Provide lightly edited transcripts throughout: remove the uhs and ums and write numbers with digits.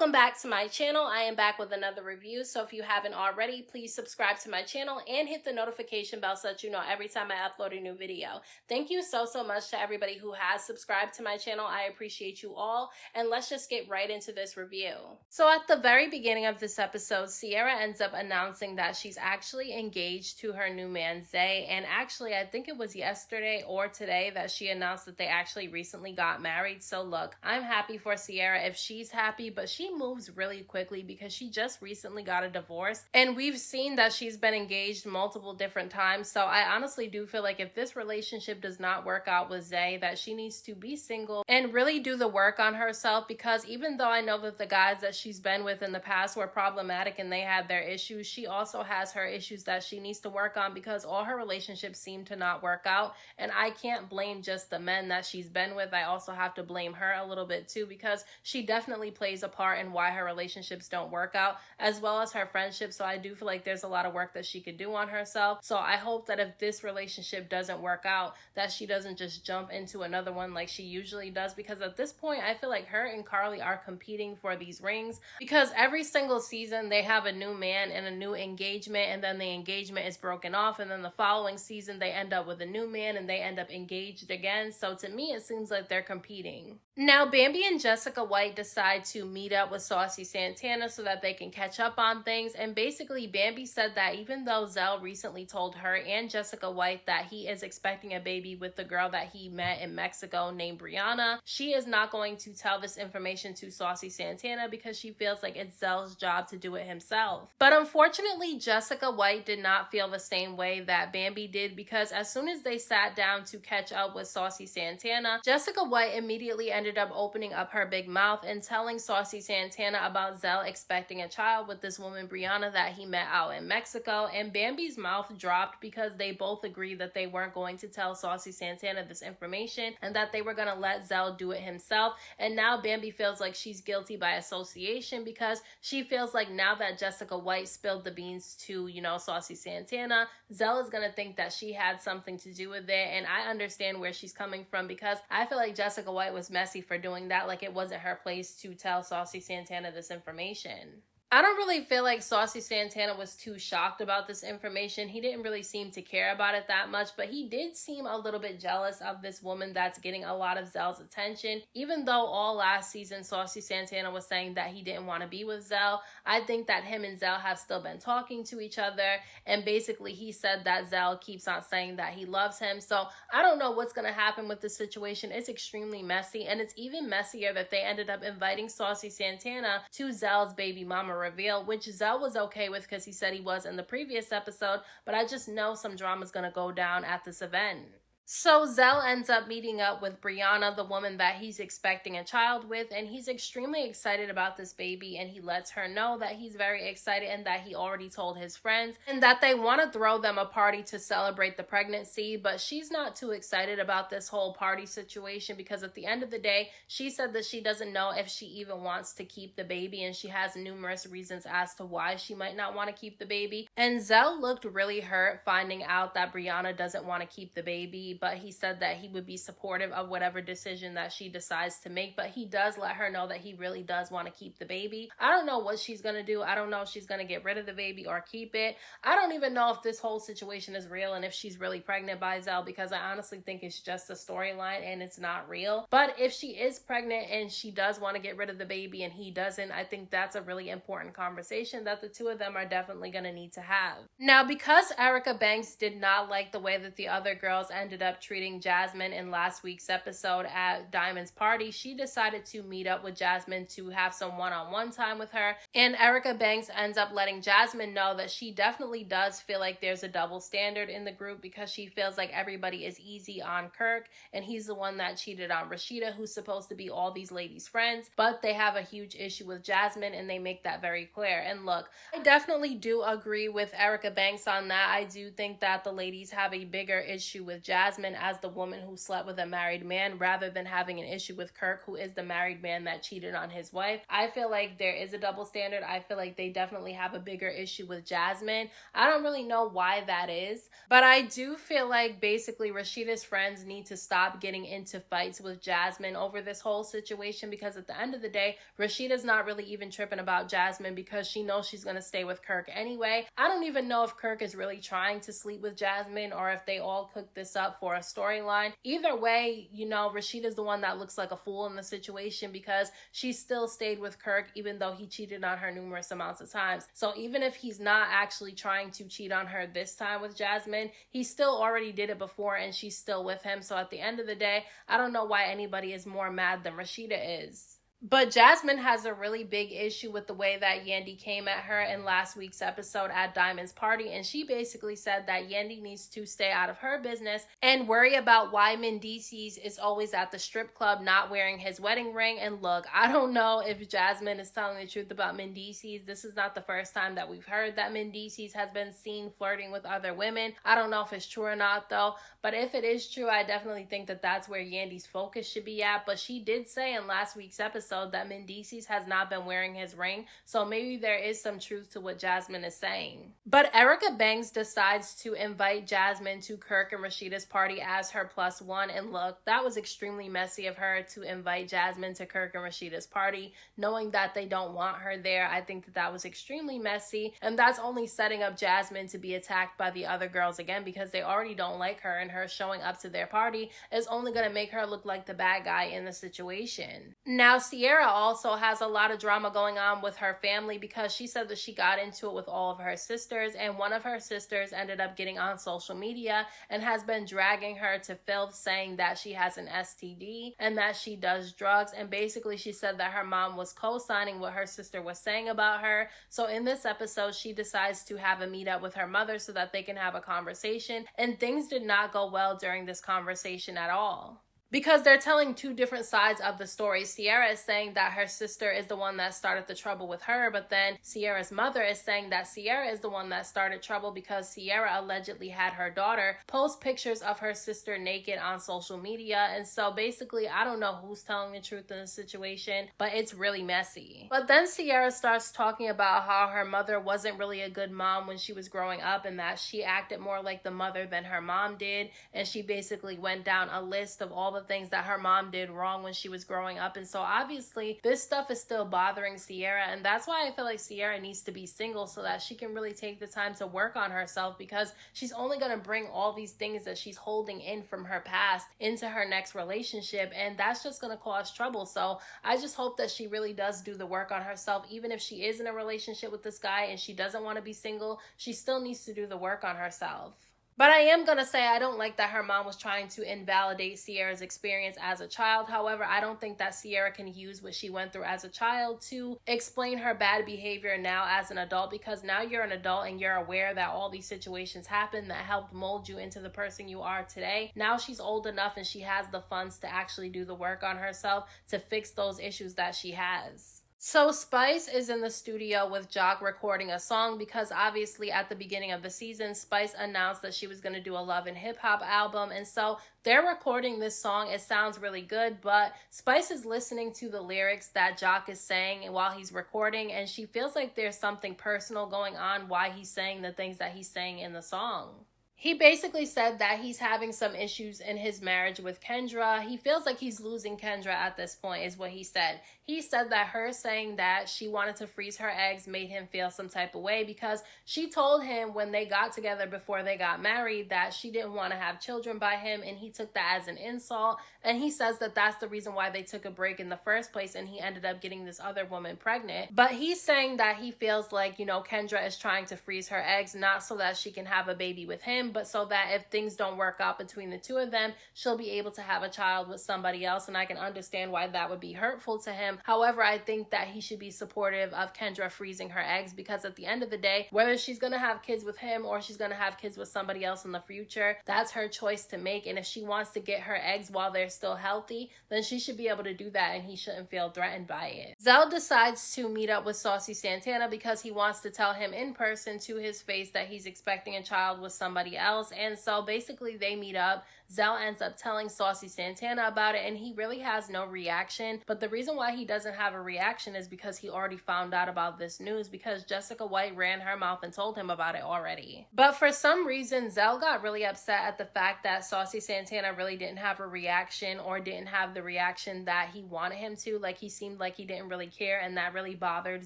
Welcome back to my channel. I am back with another review. So if you haven't already, please subscribe to my channel and hit the notification bell so that you know every time I upload a new video. Thank you so much to everybody who has subscribed to my channel. I appreciate you all. And let's just get right into this review. So at the very beginning of this episode, Sierra ends up announcing that she's actually engaged to her new man, Zay. And actually, I think it was yesterday or today that she announced that they actually recently got married. So look, I'm happy for Sierra if she's happy, but she moves really quickly because she just recently got a divorce. And we've seen that she's been engaged multiple different times. So I honestly do feel like if this relationship does not work out with Zay, that she needs to be single and really do the work on herself, because even though I know that the guys that she's been with in the past were problematic and they had their issues, she also has her issues that she needs to work on, because all her relationships seem to not work out. And I can't blame just the men that she's been with. I also have to blame her a little bit too, because she definitely plays a part in why her relationships don't work out, as well as her friendships. So I do feel like there's a lot of work that she could do on herself. So I hope that if this relationship doesn't work out, that she doesn't just jump into another one like she usually does, because at this point I feel like her and Carly are competing for these rings, because every single season they have a new man and a new engagement, and then the engagement is broken off, and then the following season they end up with a new man and they end up engaged again. So to me it seems like they're competing. Now Bambi and Jessica White decide to meet up with Saucy Santana so that they can catch up on things. And basically Bambi said that even though Zell recently told her and Jessica White that he is expecting a baby with the girl that he met in Mexico named Brianna, she is not going to tell this information to Saucy Santana because she feels like it's Zell's job to do it himself. But unfortunately Jessica White did not feel the same way that Bambi did, because as soon as they sat down to catch up with Saucy Santana, Jessica White immediately ended up opening up her big mouth and telling Saucy Santana about Zell expecting a child with this woman Brianna that he met out in Mexico. And Bambi's mouth dropped because they both agreed that they weren't going to tell Saucy Santana this information and that they were going to let Zell do it himself. And now Bambi feels like she's guilty by association, because she feels like now that Jessica White spilled the beans to, Saucy Santana, Zell is going to think that she had something to do with it. And I understand where she's coming from, because I feel like Jessica White was messy for doing that. Like, it wasn't her place to tell Saucy Santana this information. I don't really feel like Saucy Santana was too shocked about this information. He didn't really seem to care about it that much, but he did seem a little bit jealous of this woman that's getting a lot of Zell's attention. Even though all last season Saucy Santana was saying that he didn't want to be with Zell, I think that him and Zell have still been talking to each other, and basically he said that Zell keeps on saying that he loves him. So I don't know what's going to happen with this situation. It's extremely messy, and it's even messier that they ended up inviting Saucy Santana to Zell's baby mama reveal, which Zell was okay with because he said he was in the previous episode, but I just know some drama's gonna go down at this event. So Zell ends up meeting up with Brianna, the woman that he's expecting a child with, and he's extremely excited about this baby, and he lets her know that he's very excited and that he already told his friends and that they want to throw them a party to celebrate the pregnancy. But she's not too excited about this whole party situation, because at the end of the day, she said that she doesn't know if she even wants to keep the baby, and she has numerous reasons as to why she might not want to keep the baby. And Zell looked really hurt finding out that Brianna doesn't want to keep the baby, but he said that he would be supportive of whatever decision that she decides to make. But he does let her know that he really does want to keep the baby. I don't know what she's going to do. I don't know if she's going to get rid of the baby or keep it. I don't even know if this whole situation is real and if she's really pregnant by Zell, because I honestly think it's just a storyline and it's not real. But if she is pregnant and she does want to get rid of the baby and he doesn't, I think that's a really important conversation that the two of them are definitely going to need to have. Now, because Erica Banks did not like the way that the other girls ended up treating Jasmine in last week's episode at Diamond's party, she decided to meet up with Jasmine to have some one-on-one time with her. And Erica Banks ends up letting Jasmine know that she definitely does feel like there's a double standard in the group, because she feels like everybody is easy on Kirk, and he's the one that cheated on Rasheeda, who's supposed to be all these ladies' friends. But they have a huge issue with Jasmine, and they make that very clear. And look, I definitely do agree with Erica Banks on that. I do think that the ladies have a bigger issue with Jasmine, Jasmine as the woman who slept with a married man rather than having an issue with Kirk, who is the married man that cheated on his wife. I feel like there is a double standard. I feel like they definitely have a bigger issue with Jasmine. I don't really know why that is, but I do feel like basically Rasheeda's friends need to stop getting into fights with Jasmine over this whole situation, because at the end of the day, Rasheeda's not really even tripping about Jasmine because she knows she's going to stay with Kirk anyway. I don't even know if Kirk is really trying to sleep with Jasmine or if they all cooked this up for a storyline. Either way, you know, Rasheeda's the one that looks like a fool in the situation because she still stayed with Kirk even though he cheated on her numerous amounts of times. So even if he's not actually trying to cheat on her this time with Jasmine, he still already did it before and she's still with him. So at the end of the day, I don't know why anybody is more mad than Rasheeda is. But Jasmine has a really big issue with the way that Yandy came at her in last week's episode at Diamond's party, and she basically said that Yandy needs to stay out of her business and worry about why Mendices is always at the strip club not wearing his wedding ring. And look, I don't know if Jasmine is telling the truth about Mendices. This is not the first time that we've heard that Mendices has been seen flirting with other women. I don't know if it's true or not though, but if it is true, I definitely think that that's where Yandy's focus should be at. But she did say in last week's episode that Mendices has not been wearing his ring, so maybe there is some truth to what Jasmine is saying. But Erica Banks decides to invite Jasmine to Kirk and Rasheeda's party as her +1, and look, that was extremely messy of her to invite Jasmine to Kirk and Rasheeda's party, knowing that they don't want her there. I think that that was extremely messy, and that's only setting up Jasmine to be attacked by the other girls again because they already don't like her, and her showing up to their party is only going to make her look like the bad guy in the situation. Now, Sierra also has a lot of drama going on with her family because she said that she got into it with all of her sisters, and one of her sisters ended up getting on social media and has been dragging her to filth, saying that she has an STD and that she does drugs. And basically she said that her mom was co-signing what her sister was saying about her. So in this episode, she decides to have a meetup with her mother so that they can have a conversation, and things did not go well during this conversation at all, because they're telling two different sides of the story. Sierra is saying that her sister is the one that started the trouble with her, but then Sierra's mother is saying that Sierra is the one that started trouble because Sierra allegedly had her daughter post pictures of her sister naked on social media. And so basically, I don't know who's telling the truth in the situation, but it's really messy. But then Sierra starts talking about how her mother wasn't really a good mom when she was growing up and that she acted more like the mother than her mom did. And she basically went down a list of all the things that her mom did wrong when she was growing up. And so obviously this stuff is still bothering Sierra, and that's why I feel like Sierra needs to be single so that she can really take the time to work on herself, because she's only going to bring all these things that she's holding in from her past into her next relationship, and that's just going to cause trouble. So I just hope that she really does do the work on herself. Even if she is in a relationship with this guy and she doesn't want to be single, she still needs to do the work on herself. But I am going to say I don't like that her mom was trying to invalidate Sierra's experience as a child. However, I don't think that Sierra can use what she went through as a child to explain her bad behavior now as an adult, because now you're an adult and you're aware that all these situations happened that helped mold you into the person you are today. Now she's old enough and she has the funds to actually do the work on herself to fix those issues that she has. So Spice is in the studio with Jock recording a song because obviously at the beginning of the season, Spice announced that she was going to do a love and hip hop album. And so they're recording this song. It sounds really good, but Spice is listening to the lyrics that Jock is saying while he's recording, and she feels like there's something personal going on why he's saying the things that he's saying in the song. He basically said that he's having some issues in his marriage with Kendra. He feels like he's losing Kendra at this point, is what he said. He said that her saying that she wanted to freeze her eggs made him feel some type of way because she told him when they got together before they got married that she didn't want to have children by him, and he took that as an insult. And he says that that's the reason why they took a break in the first place, and he ended up getting this other woman pregnant. But he's saying that he feels like, you know, Kendra is trying to freeze her eggs, not so that she can have a baby with him, but so that if things don't work out between the two of them, she'll be able to have a child with somebody else. And I can understand why that would be hurtful to him. However, I think that he should be supportive of Kendra freezing her eggs, because at the end of the day, whether she's going to have kids with him or she's going to have kids with somebody else in the future, that's her choice to make. And if she wants to get her eggs while they're still healthy, then she should be able to do that, and he shouldn't feel threatened by it. Zell decides to meet up with Saucy Santana because he wants to tell him in person to his face that he's expecting a child with somebody else. And so basically they meet up. Zell ends up telling Saucy Santana about it, and he really has no reaction. But the reason why he doesn't have a reaction is because he already found out about this news, because Jessica White ran her mouth and told him about it already. But for some reason, Zell got really upset at the fact that Saucy Santana really didn't have a reaction, or didn't have the reaction that he wanted him to. Like, he seemed like he didn't really care, and that really bothered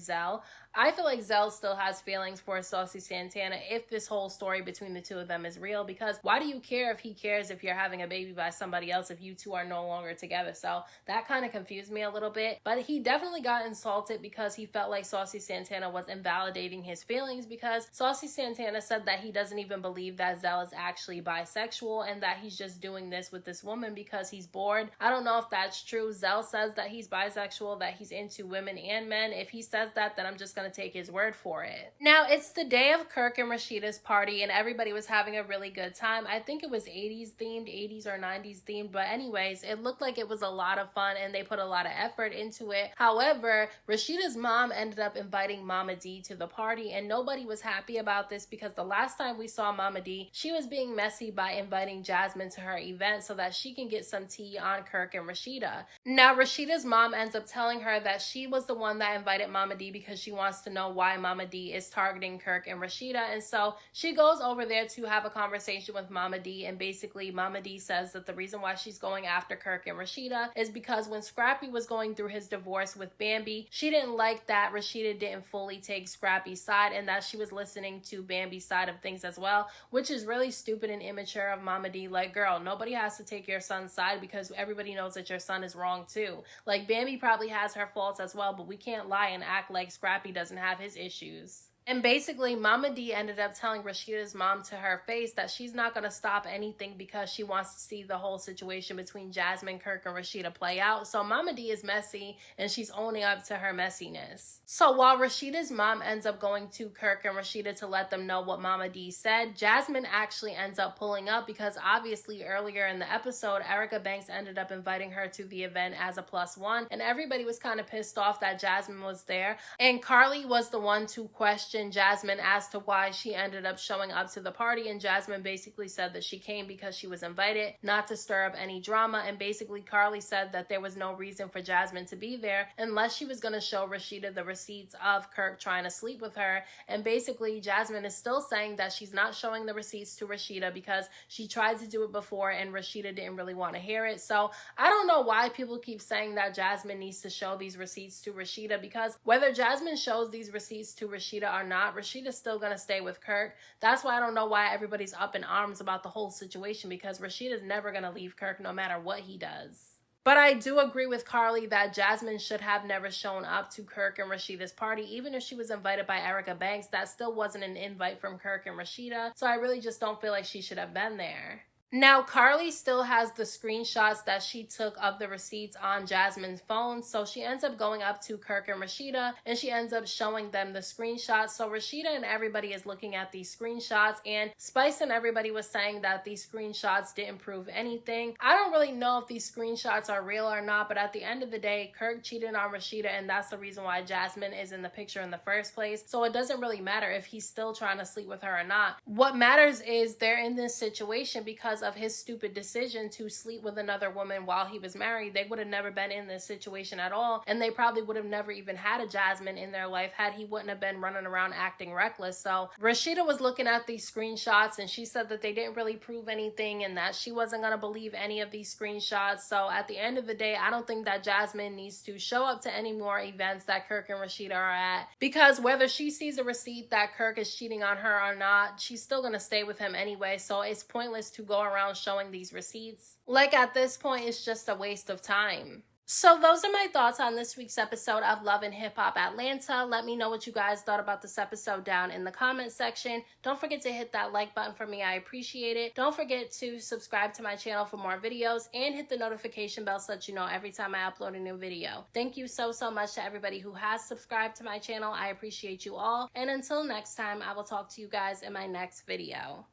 Zell. I feel like Zell still has feelings for Saucy Santana if this whole story between the two of them is real, because why do you care if he cares if you're having a baby by somebody else if you two are no longer together? So that kind of confused me a little bit. But he definitely got insulted because he felt like Saucy Santana was invalidating his feelings, because Saucy Santana said that he doesn't even believe that Zell is actually bisexual, and that he's just doing this with this woman because he's bored. I don't know if that's true. Zell says that he's bisexual, that he's into women and men. If he says that, then I'm just gonna take his word for it. Now, it's the day of Kirk and Rasheeda's party, and everybody was having a really good time. I think it was 80s themed, 80s or 90s themed, but anyways, it looked like it was a lot of fun and they put a lot of effort into it. However, Rasheeda's mom ended up inviting Mama D to the party, and nobody was happy about this, because the last time we saw Mama D, she was being messy by inviting Jasmine to her event so that she can get some tea on Kirk and Rasheeda. Now, Rasheeda's mom ends up telling her that she was the one that invited Mama D because she wants to know why Mama D is targeting Kirk and Rasheeda, and so she goes over there to have a conversation with Mama D, and basically Mama D says that the reason why she's going after Kirk and Rasheeda is because when Scrappy was going through his divorce with Bambi, she didn't like that Rasheeda didn't fully take Scrappy's side, and that she was listening to Bambi's side of things as well, which is really stupid and immature of Mama D. Like, girl, nobody has to take your son's side, because everybody knows that your son is wrong too. Like, Bambi probably has her faults as well, but we can't lie and act like Scrappy doesn't have his issues. And basically, Mama D ended up telling Rasheeda's mom to her face that she's not going to stop anything because she wants to see the whole situation between Jasmine, Kirk, and Rasheeda play out. So Mama D is messy, and she's owning up to her messiness. So while Rasheeda's mom ends up going to Kirk and Rasheeda to let them know what Mama D said, Jasmine actually ends up pulling up, because obviously earlier in the episode, Erica Banks ended up inviting her to the event as a +1, and everybody was kind of pissed off that Jasmine was there. And Carly was the one to question Jasmine as to why she ended up showing up to the party, and Jasmine basically said that she came because she was invited, not to stir up any drama. And basically Carly said that there was no reason for Jasmine to be there unless she was going to show Rasheeda the receipts of Kirk trying to sleep with her. And basically Jasmine is still saying that she's not showing the receipts to Rasheeda because she tried to do it before and Rasheeda didn't really want to hear it. So I don't know why people keep saying that Jasmine needs to show these receipts to Rasheeda, because whether Jasmine shows these receipts to Rasheeda or not, Rasheeda's still gonna stay with Kirk. That's why I don't know why everybody's up in arms about the whole situation, because Rasheeda's never gonna leave Kirk no matter what he does. But I do agree with Carly that Jasmine should have never shown up to Kirk and Rasheeda's party. Even if she was invited by Erica Banks, that still wasn't an invite from Kirk and Rasheeda. So I really just don't feel like she should have been there. Now, Carly still has the screenshots that she took of the receipts on Jasmine's phone, so she ends up going up to Kirk and Rasheeda, and she ends up showing them the screenshots. So Rasheeda and everybody is looking at these screenshots, and Spice and everybody was saying that these screenshots didn't prove anything. I don't really know if these screenshots are real or not, but at the end of the day, Kirk cheated on Rasheeda, and that's the reason why Jasmine is in the picture in the first place. So it doesn't really matter if he's still trying to sleep with her or not. What matters is they're in this situation because of his stupid decision to sleep with another woman while he was married. They would have never been in this situation at all, and they probably would have never even had a Jasmine in their life had he wouldn't have been running around acting reckless. So Rasheeda was looking at these screenshots, and she said that they didn't really prove anything and that she wasn't going to believe any of these screenshots. So at the end of the day, I don't think that Jasmine needs to show up to any more events that Kirk and Rasheeda are at, because whether she sees a receipt that Kirk is cheating on her or not, she's still going to stay with him anyway. So it's pointless to go around showing these receipts. Like, at this point, it's just a waste of time. So those are my thoughts on this week's episode of Love and Hip Hop Atlanta. Let me know what you guys thought about this episode down in the comment section. Don't forget to hit that like button for me. I appreciate it. Don't forget to subscribe to my channel for more videos and hit the notification bell so that you know every time I upload a new video. Thank you so much to everybody who has subscribed to my channel. I appreciate you all. And until next time, I will talk to you guys in my next video.